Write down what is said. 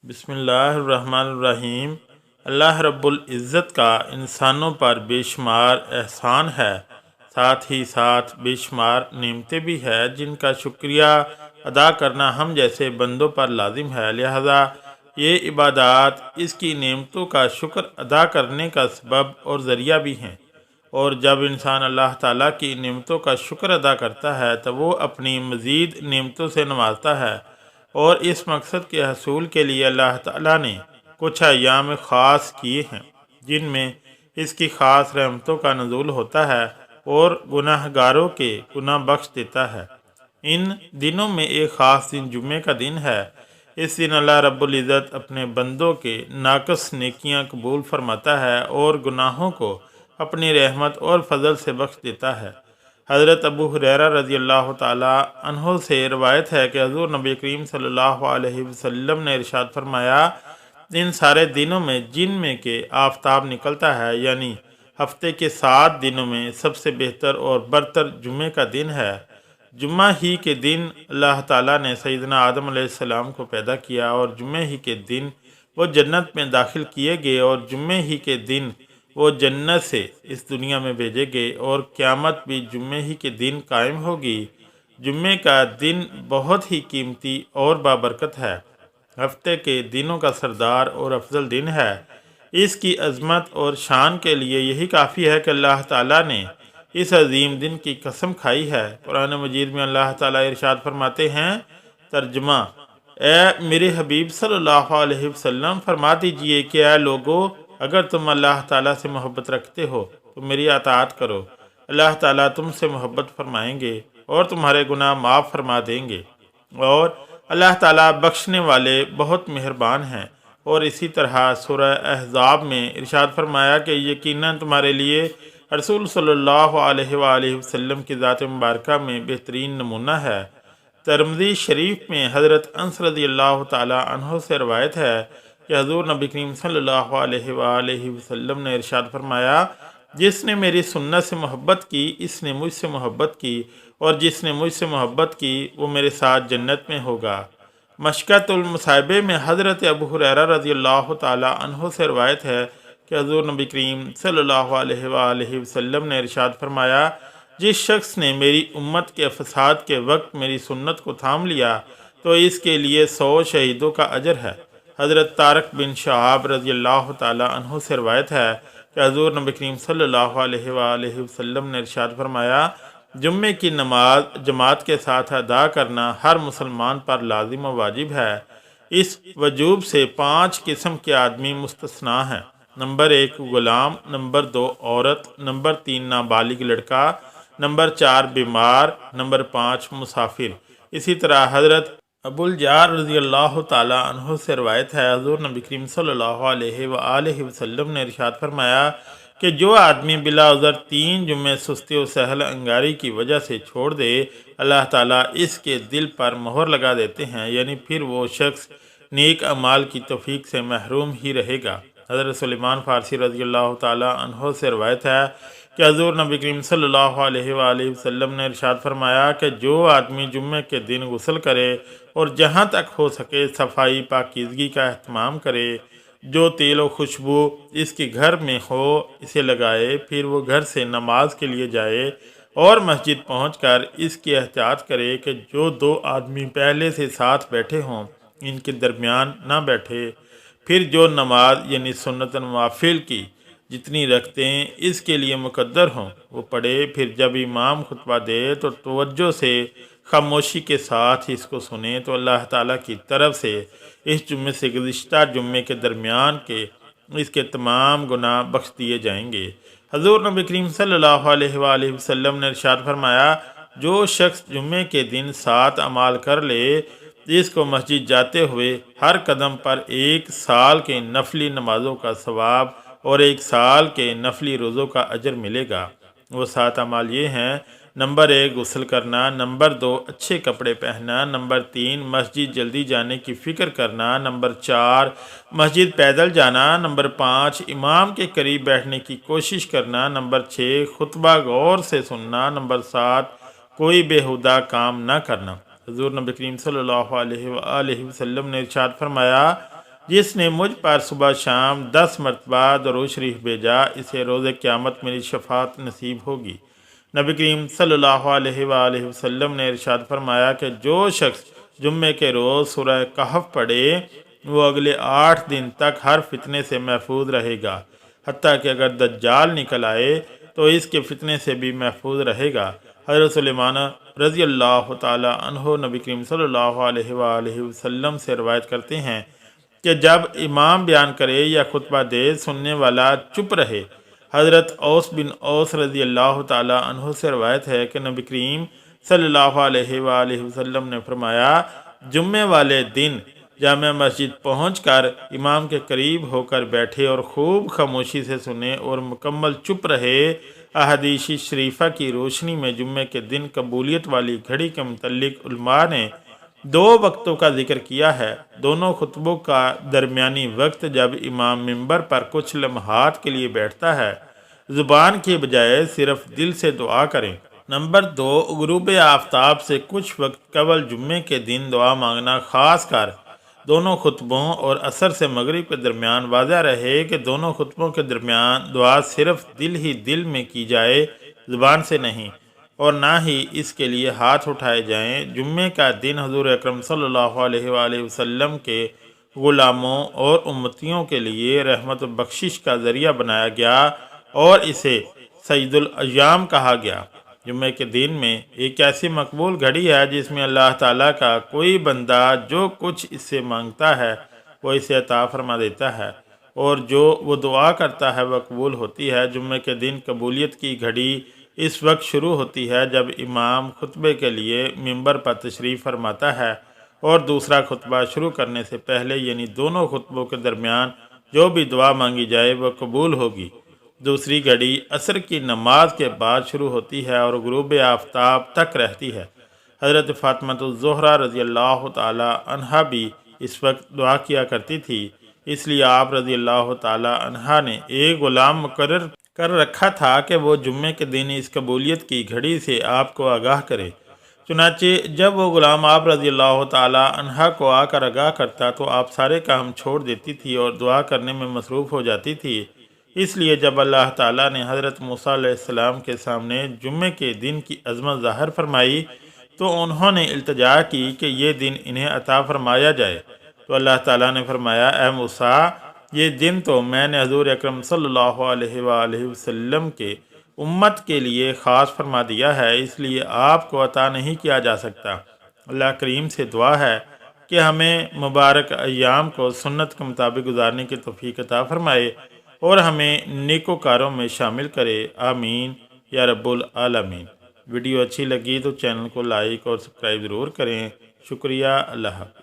بسم اللہ الرحمن الرحیم۔ اللہ رب العزت کا انسانوں پر بے شمار احسان ہے، ساتھ ہی ساتھ بے شمار نعمتیں بھی ہے جن کا شکریہ ادا کرنا ہم جیسے بندوں پر لازم ہے، لہذا یہ عبادات اس کی نعمتوں کا شکر ادا کرنے کا سبب اور ذریعہ بھی ہیں۔ اور جب انسان اللہ تعالیٰ کی نعمتوں کا شکر ادا کرتا ہے تو وہ اپنی مزید نعمتوں سے نوازتا ہے، اور اس مقصد کے حصول کے لیے اللہ تعالیٰ نے کچھ ایام خاص کیے ہیں جن میں اس کی خاص رحمتوں کا نزول ہوتا ہے اور گناہ گاروں کے گناہ بخش دیتا ہے۔ ان دنوں میں ایک خاص دن جمعے کا دن ہے۔ اس دن اللہ رب العزت اپنے بندوں کے ناقص نیکیاں قبول فرماتا ہے اور گناہوں کو اپنی رحمت اور فضل سے بخش دیتا ہے۔ حضرت ابو ہریرہ رضی اللہ تعالی عنہ سے روایت ہے کہ حضور نبی کریم صلی اللہ علیہ وسلم نے ارشاد فرمایا، ان سارے دنوں میں جن میں کہ آفتاب نکلتا ہے، یعنی ہفتے کے 7 دنوں میں سب سے بہتر اور برتر جمعے کا دن ہے۔ جمعہ ہی کے دن اللہ تعالیٰ نے سیدنا آدم علیہ السلام کو پیدا کیا، اور جمعے ہی کے دن وہ جنت میں داخل کیے گئے، اور جمعے ہی کے دن وہ جنت سے اس دنیا میں بھیجے گئے، اور قیامت بھی جمعے ہی کے دن قائم ہوگی۔ جمعے کا دن بہت ہی قیمتی اور بابرکت ہے، ہفتے کے دنوں کا سردار اور افضل دن ہے۔ اس کی عظمت اور شان کے لیے یہی کافی ہے کہ اللہ تعالیٰ نے اس عظیم دن کی قسم کھائی ہے۔ قرآن مجید میں اللہ تعالیٰ ارشاد فرماتے ہیں، ترجمہ: اے میرے حبیب صلی اللہ علیہ وسلم، فرما دیجئے کہ اے لوگو، اگر تم اللہ تعالیٰ سے محبت رکھتے ہو تو میری اطاعت کرو، اللہ تعالیٰ تم سے محبت فرمائیں گے اور تمہارے گناہ معاف فرما دیں گے، اور اللہ تعالیٰ بخشنے والے بہت مہربان ہیں۔ اور اسی طرح سورہ احزاب میں ارشاد فرمایا کہ یقیناً تمہارے لیے رسول صلی اللہ علیہ وآلہ وسلم کی ذات مبارکہ میں بہترین نمونہ ہے۔ ترمذی شریف میں حضرت انس رضی اللہ تعالی عنہ سے روایت ہے کہ حضور نبی کریم صلی اللہ علیہ وآلہ وسلم نے ارشاد فرمایا، جس نے میری سنت سے محبت کی اس نے مجھ سے محبت کی، اور جس نے مجھ سے محبت کی وہ میرے ساتھ جنت میں ہوگا۔ مشکۃ المصائبہ میں حضرت ابو ہریرہ رضی اللہ تعالی عنہ سے روایت ہے کہ حضور نبی کریم صلی اللہ علیہ وآلہ وسلم نے ارشاد فرمایا، جس شخص نے میری امت کے فساد کے وقت میری سنت کو تھام لیا تو اس کے لیے 100 شہیدوں کا اجر ہے۔ حضرت طارق بن شہاب رضی اللہ تعالی عنہ سے روایت ہے کہ حضور نبی کریم صلی اللہ علیہ وآلہ وسلم نے ارشاد فرمایا، جمعے کی نماز جماعت کے ساتھ ادا کرنا ہر مسلمان پر لازم و واجب ہے۔ اس وجوب سے 5 قسم کے آدمی مستثنیٰ ہیں: نمبر 1 غلام، نمبر 2 عورت، نمبر 3 نابالغ لڑکا، نمبر 4 بیمار، نمبر 5 مسافر۔ اسی طرح حضرت ابو الجار رضی اللہ تعالی عنہ سے روایت ہے، حضور نبی کریم صلی اللہ علیہ وآلہ وسلم نے ارشاد فرمایا کہ جو آدمی بلا عذر 3 جمعے سستی و سہل انگاری کی وجہ سے چھوڑ دے، اللہ تعالیٰ اس کے دل پر مہر لگا دیتے ہیں، یعنی پھر وہ شخص نیک اعمال کی توفیق سے محروم ہی رہے گا۔ حضرت سلیمان فارسی رضی اللہ تعالی عنہ سے روایت ہے کہ حضور نبی کریم صلی اللہ علیہ وآلہ وسلم نے ارشاد فرمایا کہ جو آدمی جمعے کے دن غسل کرے اور جہاں تک ہو سکے صفائی پاکیزگی کا اہتمام کرے، جو تیل و خوشبو اس کے گھر میں ہو اسے لگائے، پھر وہ گھر سے نماز کے لیے جائے اور مسجد پہنچ کر اس کی احتیاط کرے کہ جو 2 آدمی پہلے سے ساتھ بیٹھے ہوں ان کے درمیان نہ بیٹھے، پھر جو نماز یعنی سنت نوافل کی جتنی رکھتے ہیں اس کے لیے مقدر ہوں وہ پڑھے، پھر جب امام خطبہ دے تو توجہ سے خاموشی کے ساتھ اس کو سنیں، تو اللہ تعالیٰ کی طرف سے اس جمعے سے گزشتہ جمعے کے درمیان کے اس کے تمام گناہ بخش دیے جائیں گے۔ حضور نبی کریم صلی اللہ علیہ وآلہ وسلم نے ارشاد فرمایا، جو شخص جمعے کے دن 7 اعمال کر لے، اس کو مسجد جاتے ہوئے ہر قدم پر 1 سال کے نفلی نمازوں کا ثواب اور 1 سال کے نفلی روزوں کا اجر ملے گا۔ وہ 7 اعمال یہ ہیں: نمبر 1 غسل کرنا، نمبر 2 اچھے کپڑے پہننا، نمبر 3 مسجد جلدی جانے کی فکر کرنا، نمبر 4 مسجد پیدل جانا، نمبر 5 امام کے قریب بیٹھنے کی کوشش کرنا، نمبر 6 خطبہ غور سے سننا، نمبر 7 کوئی بیہودہ کام نہ کرنا۔ حضور نبی کریم صلی اللہ علیہ وآلہ وسلم نے ارشاد فرمایا، جس نے مجھ پر صبح شام 10 مرتبہ درود شریف بھیجا اسے روز قیامت میری شفاعت نصیب ہوگی۔ نبی کریم صلی اللہ علیہ وآلہ وسلم نے ارشاد فرمایا کہ جو شخص جمعے کے روز سورہ کہف پڑھے وہ اگلے 8 دن تک ہر فتنے سے محفوظ رہے گا، حتیٰ کہ اگر دجال نکل آئے تو اس کے فتنے سے بھی محفوظ رہے گا۔ حضرت سلیمان رضی اللہ تعالی عنہ نبی کریم صلی اللہ علیہ وآلہ وسلم سے روایت کرتے ہیں کہ جب امام بیان کرے یا خطبہ دے سننے والا چپ رہے۔ حضرت اوس بن اوس رضی اللہ تعالی عنہ سے روایت ہے کہ نبی کریم صلی اللہ علیہ وآلہ وسلم نے فرمایا، جمعے والے دن جامع مسجد پہنچ کر امام کے قریب ہو کر بیٹھے اور خوب خاموشی سے سنے اور مکمل چپ رہے۔ احادیث شریفہ کی روشنی میں جمعے کے دن قبولیت والی گھڑی کے متعلق علماء نے 2 وقتوں کا ذکر کیا ہے۔ دونوں خطبوں کا درمیانی وقت جب امام منبر پر کچھ لمحات کے لیے بیٹھتا ہے، زبان کی بجائے صرف دل سے دعا کریں۔ نمبر 2، غروب آفتاب سے کچھ وقت قبل جمعے کے دن دعا مانگنا، خاص کر دونوں خطبوں اور عصر سے مغرب کے درمیان۔ واضح رہے کہ دونوں خطبوں کے درمیان دعا صرف دل ہی دل میں کی جائے، زبان سے نہیں، اور نہ ہی اس کے لیے ہاتھ اٹھائے جائیں۔ جمعے کا دن حضور اکرم صلی اللہ علیہ وآلہ وسلم کے غلاموں اور امتیوں کے لیے رحمت و بخشش کا ذریعہ بنایا گیا اور اسے سید الایام کہا گیا۔ جمعے کے دن میں ایک ایسی مقبول گھڑی ہے جس میں اللہ تعالیٰ کا کوئی بندہ جو کچھ اس سے مانگتا ہے وہ اسے عطا فرما دیتا ہے، اور جو وہ دعا کرتا ہے وہ قبول ہوتی ہے۔ جمعے کے دن قبولیت کی گھڑی اس وقت شروع ہوتی ہے جب امام خطبے کے لیے منبر پر تشریف فرماتا ہے، اور دوسرا خطبہ شروع کرنے سے پہلے یعنی دونوں خطبوں کے درمیان جو بھی دعا مانگی جائے وہ قبول ہوگی۔ دوسری گھڑی عصر کی نماز کے بعد شروع ہوتی ہے اور غروب آفتاب تک رہتی ہے۔ حضرت فاطمہ الزہرا رضی اللہ تعالی عنہا بھی اس وقت دعا کیا کرتی تھی، اس لیے آپ رضی اللہ تعالی عنہا نے ایک غلام مقرر کر رکھا تھا کہ وہ جمعے کے دن اس قبولیت کی گھڑی سے آپ کو آگاہ کرے۔ چنانچہ جب وہ غلام آپ رضی اللہ تعالی عنہا کو آ کر آگاہ کرتا تو آپ سارے کام چھوڑ دیتی تھی اور دعا کرنے میں مصروف ہو جاتی تھی۔ اس لیے جب اللہ تعالیٰ نے حضرت موسیٰ علیہ السلام کے سامنے جمعے کے دن کی عظمت ظاہر فرمائی تو انہوں نے التجا کی کہ یہ دن انہیں عطا فرمایا جائے، تو اللہ تعالیٰ نے فرمایا، اے موسیٰ، یہ دن تو میں نے حضور اکرم صلی اللہ علیہ وآلہ وسلم کے امت کے لیے خاص فرما دیا ہے، اس لیے آپ کو عطا نہیں کیا جا سکتا۔ اللہ کریم سے دعا ہے کہ ہمیں مبارک ایام کو سنت کے مطابق گزارنے کی توفیق عطا فرمائے اور ہمیں نیکوکاروں میں شامل کرے، آمین یا رب العالمین۔ ویڈیو اچھی لگی تو چینل کو لائک اور سبسکرائب ضرور کریں۔ شکریہ، اللہ حافظ۔